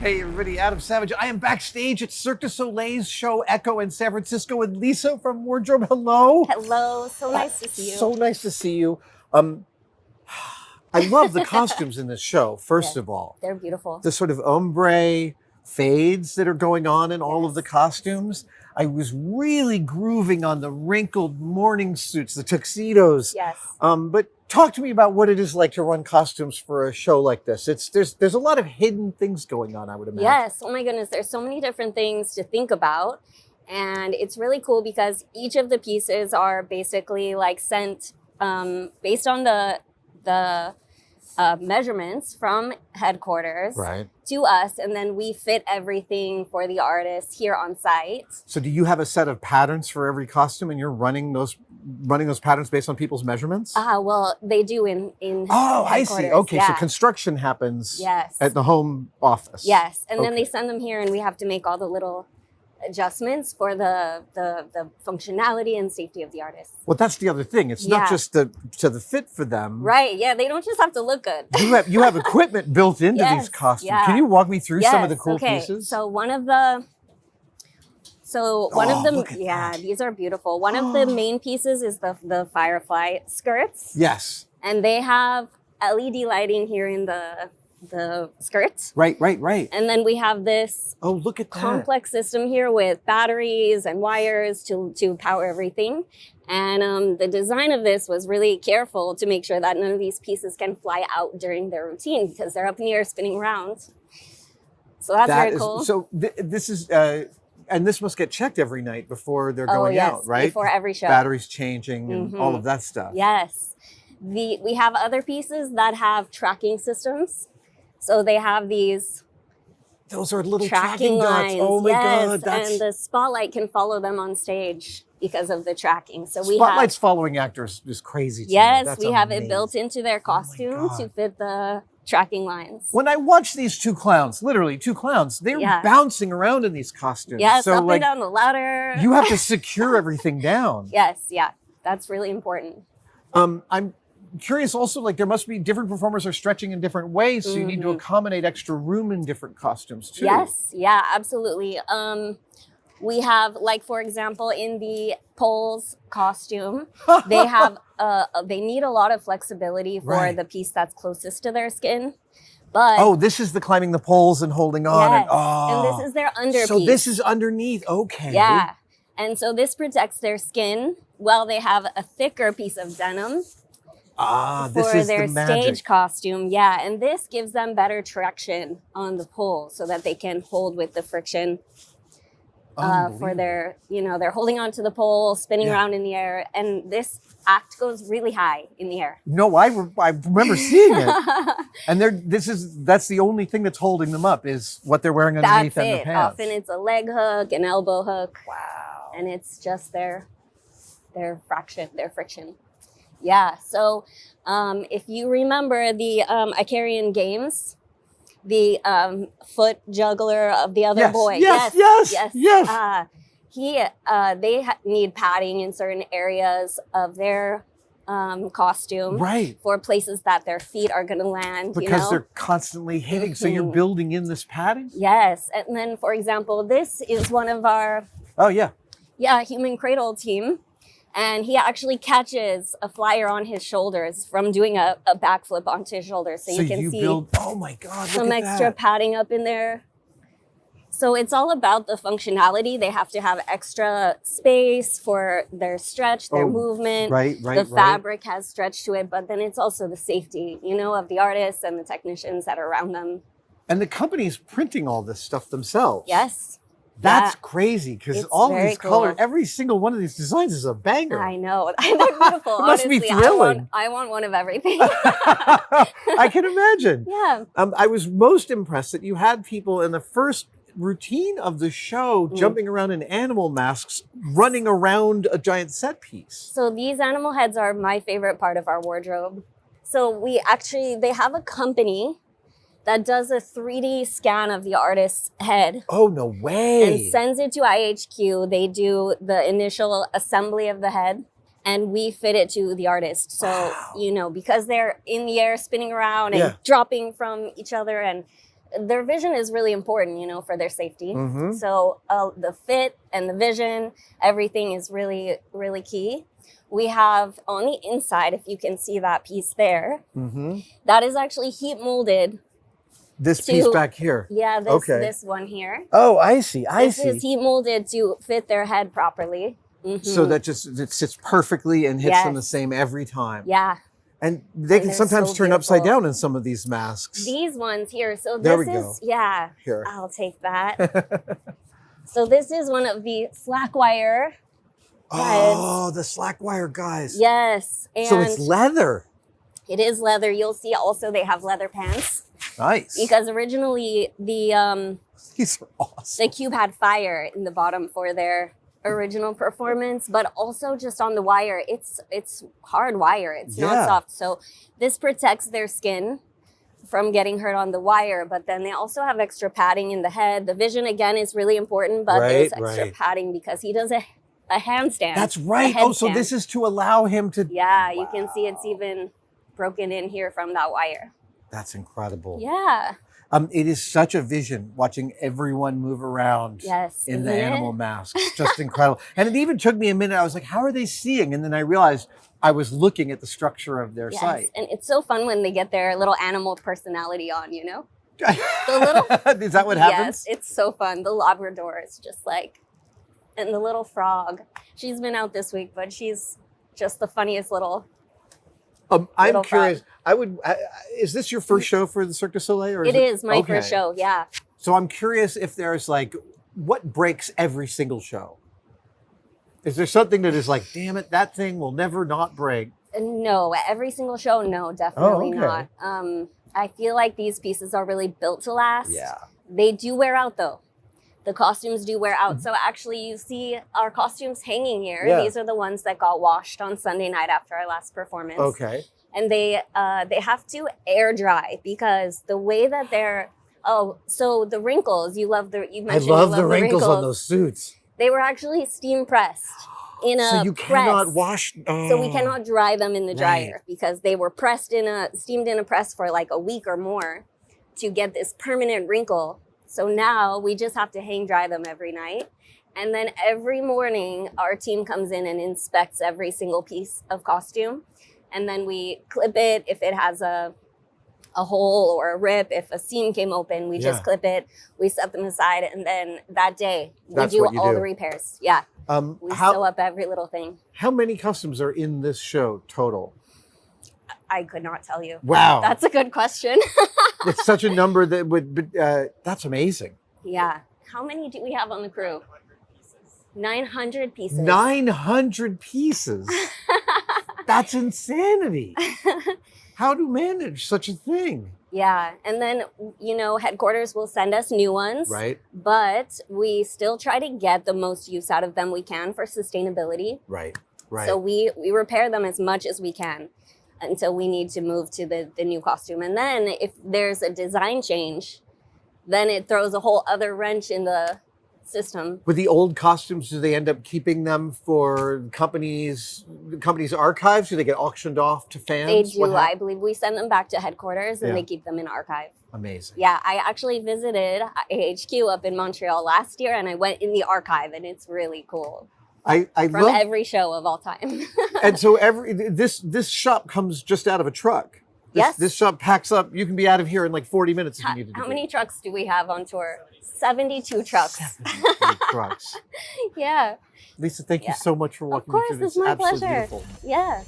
Hey everybody, Adam Savage. I am backstage at Cirque du Soleil's show ECHO in San Francisco with Lisa from Wardrobe. Hello. Hello, so nice to see you. So nice to see you. I love the costumes in this show, first of all. They're beautiful. The sort of ombre fades that are going on in all of the costumes. I was really grooving on the wrinkled morning suits, the tuxedos. Yes. But talk to me about what it is like to run costumes for a show like this. There's a lot of hidden things going on, I would imagine. Yes. Oh my goodness. There's so many different things to think about. And it's really cool because each of the pieces are basically like sent based on the measurements from headquarters to us, and then we fit everything for the artist here on site. So do you have a set of patterns for every costume and you're running those patterns based on people's measurements? Well, they do in Oh, I see. Okay, yeah. so construction happens Yes. at the home office. Yes, and then they send them here and we have to make all the little adjustments for the functionality and safety of the artist. Well, that's the other thing. It's not just to the fit for them. Right. Yeah. They don't just have to look good. You have equipment built into these costumes. Yeah. Can you walk me through some of the cool pieces? So one of them, these are beautiful. One of the main pieces is the Firefly skirts. Yes. And they have LED lighting here in the skirt. Right. And then we have this look at that complex system here with batteries and wires to power everything. And the design of this was really careful to make sure that none of these pieces can fly out during their routine because they're up in the air spinning around. So that's very cool. So this is, and this must get checked every night before they're going out, right? Before every show. Batteries changing and all of that stuff. Yes. We have other pieces that have tracking systems. So they have these. Those are little tracking dots. lines. Oh my God. And the spotlight can follow them on stage because of the tracking. So Spotlight's following actors is crazy to me. Yes, That's we have amazing. it built into their costume to fit the tracking lines. When I watch these two clowns, literally two clowns, they're bouncing around in these costumes. Yes, so up and down the ladder. You have to secure everything down. Yes, yeah, that's really important. I'm curious also, like there must be different performers are stretching in different ways, so you need to accommodate extra room in different costumes too. Yes, yeah, absolutely. We have, like, for example, in the poles costume, they have they need a lot of flexibility for the piece that's closest to their skin. But this is the climbing the poles and holding on. Yes, and this is their underpiece. So this is underneath. Okay. Yeah, and so this protects their skin while they have a thicker piece of denim. This is their the magic. stage costume. Yeah, and this gives them better traction on the pole so that they can hold with the friction for their, they're holding onto the pole, spinning around in the air, and this act goes really high in the air. No, I remember seeing it. And that's the only thing that's holding them up is what they're wearing underneath and the pants. Often it's a leg hook, an elbow hook. Wow. And it's just their friction. Yeah, so if you remember the Icarian Games, the foot juggler of the other boy. Yes. They need padding in certain areas of their costume for places that their feet are going to land. Because they're constantly hitting. So you're building in this padding? Yes. And then, for example, this is one of our human cradle team. And he actually catches a flyer on his shoulders from doing a backflip onto his shoulders. So you can see oh my God, some extra padding up in there. So it's all about the functionality. They have to have extra space for their stretch, their movement. The fabric has stretch to it, but then it's also the safety, of the artists and the technicians that are around them. And the company's printing all this stuff themselves. Yes. That's crazy because all of these colors, every single one of these designs is a banger. I know. They're beautiful. It must be thrilling. I want one of everything. I can imagine. Yeah. I was most impressed that you had people in the first routine of the show jumping around in animal masks, running around a giant set piece. So these animal heads are my favorite part of our wardrobe. So they have a company that does a 3D scan of the artist's head. Oh, no way. And sends it to IHQ. They do the initial assembly of the head and we fit it to the artist. So, because they're in the air spinning around and dropping from each other and their vision is really important, you know, for their safety. So the fit and the vision, everything is really, really key. We have on the inside, if you can see that piece there, that is actually heat molded. This piece back here. Yeah, this one here. Oh, I see. This is heat molded to fit their head properly. So that it sits perfectly and hits them the same every time. Yeah. And they can sometimes turn upside down in some of these masks. These ones here. So there this we go. is, yeah, here. I'll take that. So this is one of the slack wire heads. Oh, the slack wire guys. Yes. And so it's leather. It is leather. You'll see also they have leather pants. Nice. Because originally the these are awesome. The Cube had fire in the bottom for their original performance, but also just on the wire, it's hard wire. It's not soft. So this protects their skin from getting hurt on the wire, but then they also have extra padding in the head. The vision again is really important, but there's extra padding because he does a handstand. That's right. Oh, so this is to allow him to. Yeah, you can see it's even broken in here from that wire. That's incredible. Yeah. It is such a vision watching everyone move around in the animal masks. Just incredible. And it even took me a minute. I was like, how are they seeing? And then I realized I was looking at the structure of their site. And it's so fun when they get their little animal personality on, you know? The little, is that what happens? Yes, it's so fun. The Labrador is just like, and the little frog. She's been out this week, but she's just the funniest little I'm curious. Is this your first show for the Cirque du Soleil? Or it is my first show, yeah. So I'm curious if there's like, what breaks every single show? Is there something that is like, damn it, that thing will never not break? No, every single show, no, definitely not. I feel like these pieces are really built to last. Yeah. They do wear out though. The costumes do wear out. So actually you see our costumes hanging here. Yeah. These are the ones that got washed on Sunday night after our last performance. Okay. And they have to air dry because the way that they're, so the wrinkles, you mentioned I love the wrinkles on those suits. They were actually steam pressed in a press. So you cannot wash. So we cannot dry them in the dryer because they were steamed in a press for like a week or more to get this permanent wrinkle. So now we just have to hang dry them every night. And then every morning our team comes in and inspects every single piece of costume. And then we clip it if it has a hole or a rip. If a seam came open, we just clip it. We set them aside. And then that day we do all the repairs. Yeah. We sew up every little thing. How many costumes are in this show total? I could not tell you. Wow. That's a good question. It's such a number that would, that's amazing. Yeah. How many do we have on the crew? 900 pieces. 900 pieces? That's insanity. How to manage such a thing? Yeah. And then, headquarters will send us new ones. Right. But we still try to get the most use out of them we can for sustainability. Right. So we repair them as much as we can until we need to move to the new costume. And then if there's a design change, then it throws a whole other wrench in the system. With the old costumes, do they end up keeping them for companies' archives? Do they get auctioned off to fans? They do. I believe we send them back to headquarters and they keep them in archive. Amazing. Yeah, I actually visited AHQ up in Montreal last year and I went in the archive and it's really cool. I from love every show of all time. And so this shop comes just out of a truck. This shop packs up. You can be out of here in like 40 minutes if you need to. How many trucks do we have on tour? 72 trucks. 72 trucks. Yeah. Lisa, thank you so much for walking me through this. Of course, it's my pleasure. Beautiful. Yeah.